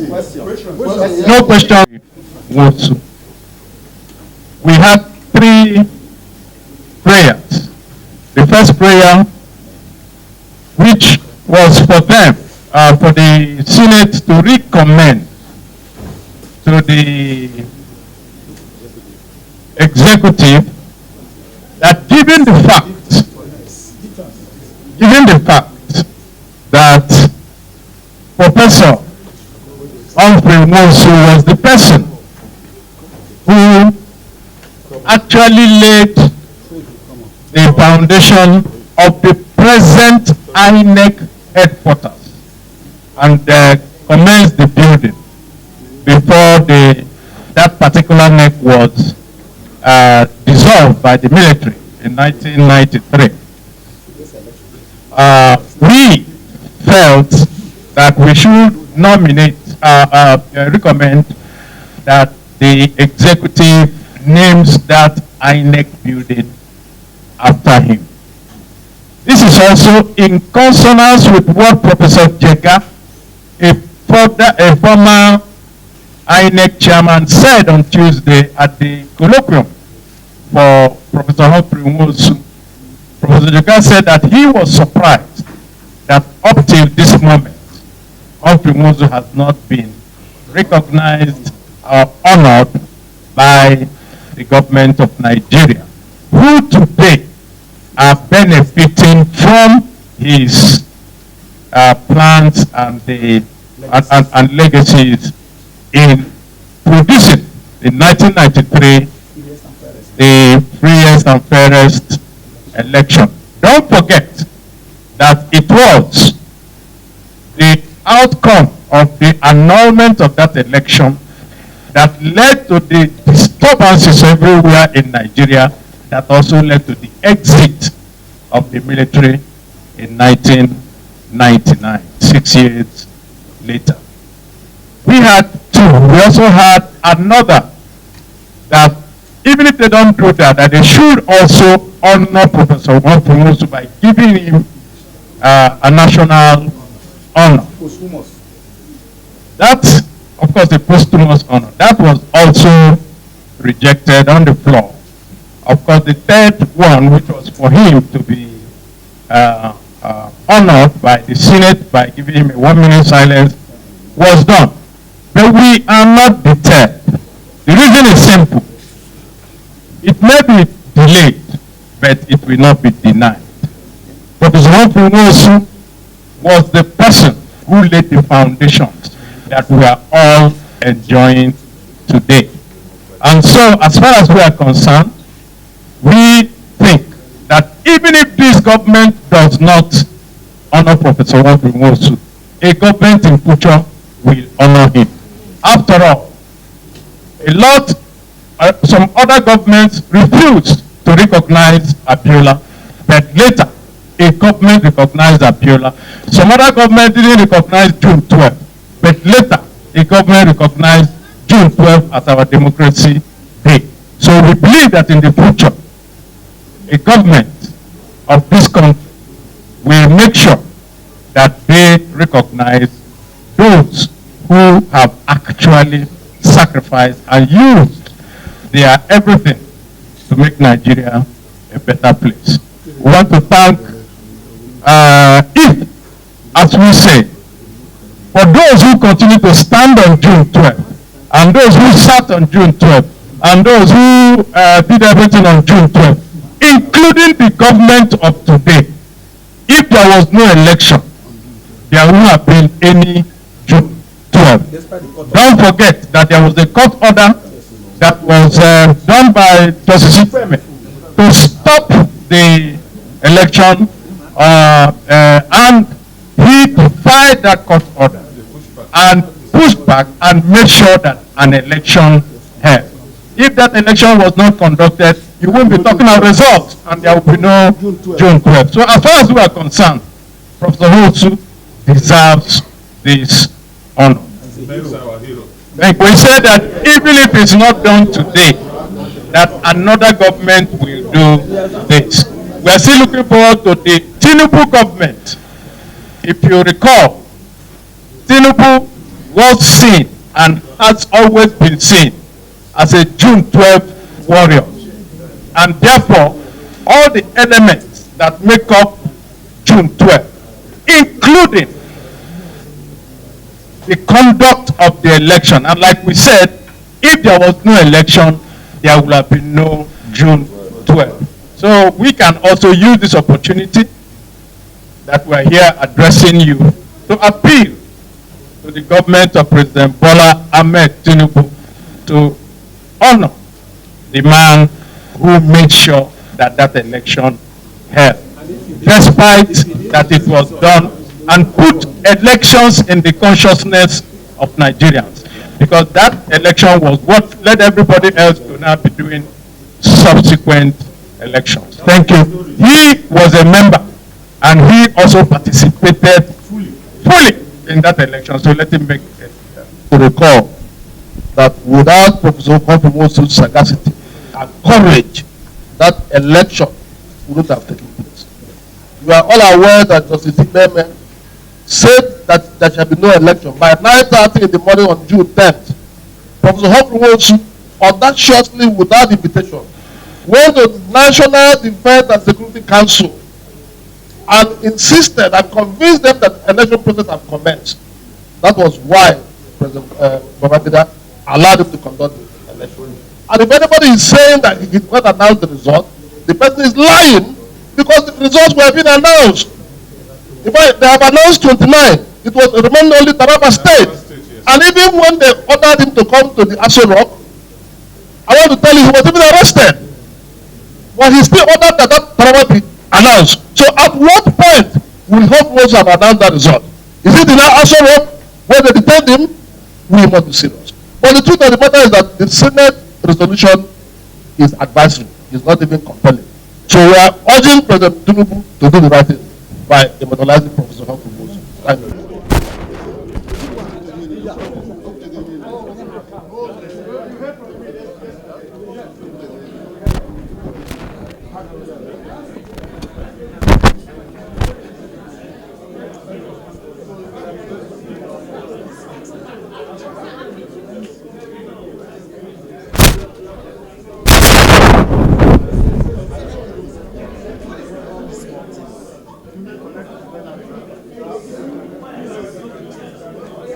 No question. Nwosu. We had 3 prayers. The first prayer, which was for them, for the Senate to recommend to the executive that given the fact that Professor Nwosu was the person who actually laid the foundation of the present INEC headquarters and commenced the building before that particular NEC was dissolved by the military in 1993. We felt that we should recommend that the executive names that INEC building after him. This is also in consonance with what Professor Jega, a former INEC chairman, said on Tuesday at the colloquium for Professor Nwosu. Professor Jega said that he was surprised that up till this moment, Nwosu has not been recognized or honored by the government of Nigeria, who today are benefiting from his plans and legacies in producing in 1993 the freest and fairest election. Don't forget that it was the outcome of the annulment of that election that led to the disturbances everywhere in Nigeria, that also led to the exit of the military in 1999, 6 years later. We had 2. We also had another that even if they don't do that, that they should also honor Professor Nwosu by giving him a national honor. Posthumous. That's, of course, the posthumous honor. That was also rejected on the floor. Of course, the third one, which was for him to be honored by the Senate by giving him a 1-minute silence, was done. But we are not deterred. The reason is simple. It may be delayed, but it will not be denied. Professor Nwosu was the person who laid the foundations that we are all enjoying today. And so, as far as we are concerned, we think that even if this government does not honor Professor Nwosu, a government in future will honor him. After all, some other governments refused to recognize Abiola, but later a government recognized Abiola. Some other government didn't recognize June 12th, but later a government recognized June 12th as our democracy day. So we believe that in the future, a government of this country will make sure that they recognize those who have actually sacrificed and used their everything to make Nigeria a better place. We want to thank, as we say, for those who continue to stand on June 12th, and those who sat on June 12th, and those who did everything on June 12th, including the government of today. If there was no election, there would have been any June 12th. Don't forget that there was a court order that was done by Justice Ifeme to stop the election, and he defied that court order and pushed back and made sure that an election held. If that election was not conducted, you won't be talking about results, and there will be no June 12th. So as far as we are concerned, Professor Nwosu deserves this honor. Like we said that even if it's not done today, that another government will do this. We are still looking forward to the Tinubu government. If you recall, Tinubu was seen and has always been seen as a June 12 warrior. And therefore, all the elements that make up June 12, including the conduct of the election. And like we said, if there was no election, there would have been no June 12. So we can also use this opportunity that we're here addressing you to appeal to the government of President Bola Ahmed Tinubu to honor the man who made sure that that election held, despite that it was done, and put elections in the consciousness of Nigerians, because that election was what led everybody else to now be doing subsequent elections. Thank you. He was a member, and he also participated fully in that election, so let him make it. To recall that without Professor Posthumous' sagacity and courage, that election would not have taken place. You are all aware that Justice Ibeme said that there shall be no election. By 9:30 in the morning on June 10th, Professor Nwosu audaciously, without invitation, went to the National Defense and Security Council and insisted and convinced them that the election process had commenced. That was why President Babangida allowed him to conduct the election. And if anybody is saying that he did not announce the result, the person is lying, because the results were being announced. In fact, they have announced 29. It was remained only Taraba State. And even when they ordered him to come to the Aso Rock, I want to tell you, he was even arrested. But he still ordered that that Taraba be announced. So at what point will Posthumous have announced that result? Is it in Aso Rock where they detained him? We must be serious. But the truth of the matter is that the Senate resolution is advisory. It's not even compelling. So we are urging President Tinubu to do the right thing by immortalizing Professor Posthumous. Thank you.